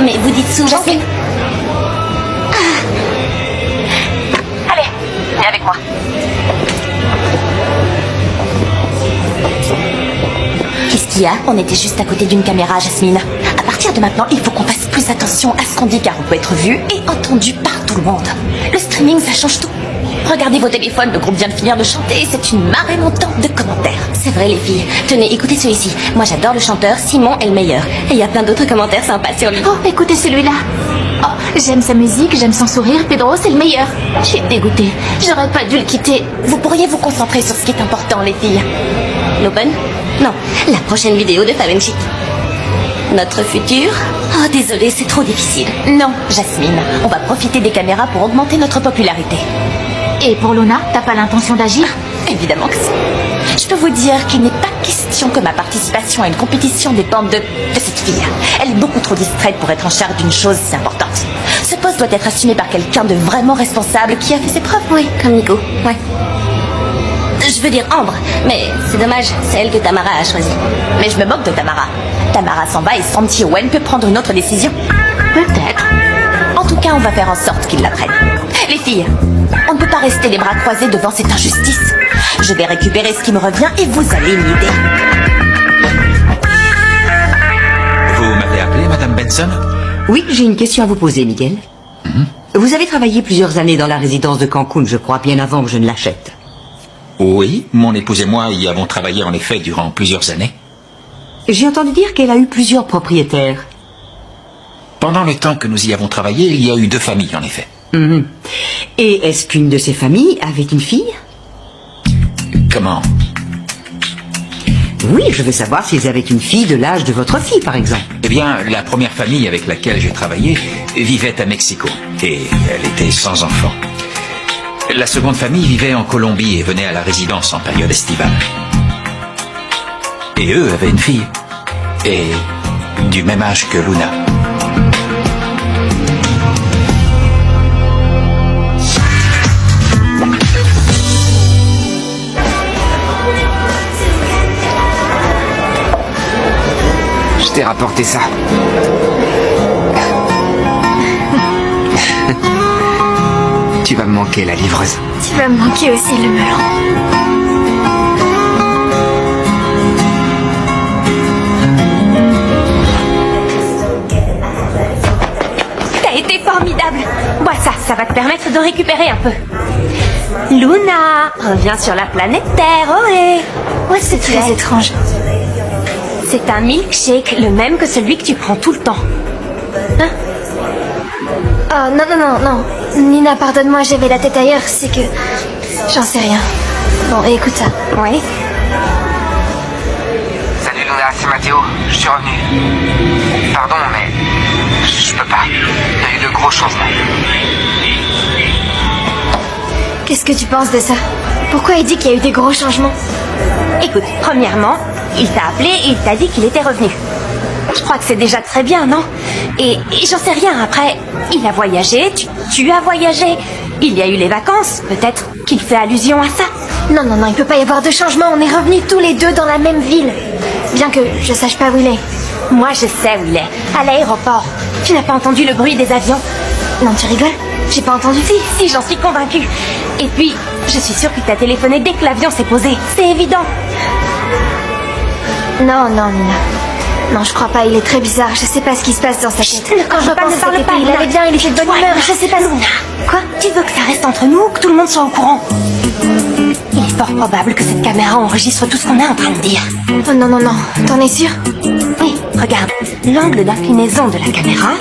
Mais vous dites souvent que... Allez, viens avec moi. Qu'est-ce qu'il y a? On était juste à côté d'une caméra, Jasmine. À partir de maintenant, il faut qu'on fasse plus attention à ce qu'on dit car on peut être vu et entendu par tout le monde. Le streaming, ça change tout. Regardez vos téléphones, le groupe vient de finir de chanter et c'est une marée montante de commentaires. C'est vrai les filles. Tenez, écoutez celui-ci. Moi j'adore le chanteur, Simon est le meilleur. Et il y a plein d'autres commentaires sympas sur lui. Oh, écoutez celui-là. Oh, j'aime sa musique, j'aime son sourire. Pedro, c'est le meilleur. Je suis dégoûtée. J'aurais pas dû le quitter. Vous pourriez vous concentrer sur ce qui est important, les filles. L'open? Non, la prochaine vidéo de Favenchi. Notre futur? Oh, désolé, c'est trop difficile. Non, Jasmine, on va profiter des caméras pour augmenter notre popularité. Et pour Luna, t'as pas l'intention d'agir? Évidemment que si. Je peux vous dire qu'il n'est pas question que ma participation à une compétition dépende de cette fille. Elle est beaucoup trop distraite pour être en charge d'une chose si importante. Ce poste doit être assumé par quelqu'un de vraiment responsable qui a fait ses preuves. Oui, comme Nico. Ouais. Je veux dire Ambre, mais c'est dommage, c'est elle que Tamara a choisie. Mais je me moque de Tamara. Tamara s'en va et Santi Owen peut prendre une autre décision. Peut-être. En tout cas, on va faire en sorte qu'il la prenne. Les filles, on ne peut pas rester les bras croisés devant cette injustice. Je vais récupérer ce qui me revient et vous allez m'aider. Vous m'avez appelé, Madame Benson? Oui, j'ai une question à vous poser, Miguel. Vous avez travaillé plusieurs années dans la résidence de Cancun, je crois, bien avant que je ne l'achète. Oui, mon épouse et moi y avons travaillé en effet durant plusieurs années. J'ai entendu dire qu'elle a eu plusieurs propriétaires. Pendant le temps que nous y avons travaillé, il y a eu 2 familles en effet. Et est-ce qu'une de ces familles avait une fille? Comment? Oui, je veux savoir s'ils avaient une fille de l'âge de votre fille, par exemple. Eh bien, la première famille avec laquelle j'ai travaillé vivait à Mexico et elle était sans enfant. La seconde famille vivait en Colombie et venait à la résidence en période estivale. Et eux avaient une fille. Et du même âge que Luna. Je t'ai rapporté ça. Tu vas me manquer, la livreuse. Tu vas me manquer aussi, le melon. T'as été formidable. Bois ça, ça va te permettre de récupérer un peu. Luna, reviens sur la planète Terre, ohé. Ouais, c'est très étrange. C'est un milkshake, le même que celui que tu prends tout le temps. Hein? Oh, non. Nina, pardonne-moi, j'avais la tête ailleurs, c'est que... J'en sais rien. Bon, écoute ça. Oui. Salut Luna, c'est Mathéo. Je suis revenu. Pardon, mais... Je peux pas. Il y a eu de gros changements. Qu'est-ce que tu penses de ça? Pourquoi il dit qu'il y a eu des gros changements? Écoute, premièrement, il t'a appelé et il t'a dit qu'il était revenu. Je crois que c'est déjà très bien, non? Et j'en sais rien, après, il a voyagé, tu as voyagé. Il y a eu les vacances, peut-être qu'il fait allusion à ça. Non, il peut pas y avoir de changement, on est revenus tous les deux dans la même ville. Bien que je sache pas où il est. Moi, je sais où il est, à l'aéroport. Tu n'as pas entendu le bruit des avions? Non, tu rigoles? J'ai pas entendu. Si, j'en suis convaincue. Et puis, je suis sûre qu'il t'a téléphoné dès que l'avion s'est posé. C'est évident. Non, Nina. Non, je crois pas, il est très bizarre. Je sais pas ce qui se passe dans sa tête. Quand je pense ne parle pas, il allait bien, il était de bonne humeur. Je sais pas, Luna. Quoi? Tu veux que ça reste entre nous ou que tout le monde soit au courant? Il est fort probable que cette caméra enregistre tout ce qu'on est en train de dire. Oh, non. T'en es sûr? Oui, regarde. L'angle d'inclinaison de la caméra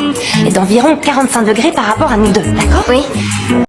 est d'environ 45 degrés par rapport à nous deux, d'accord? Oui.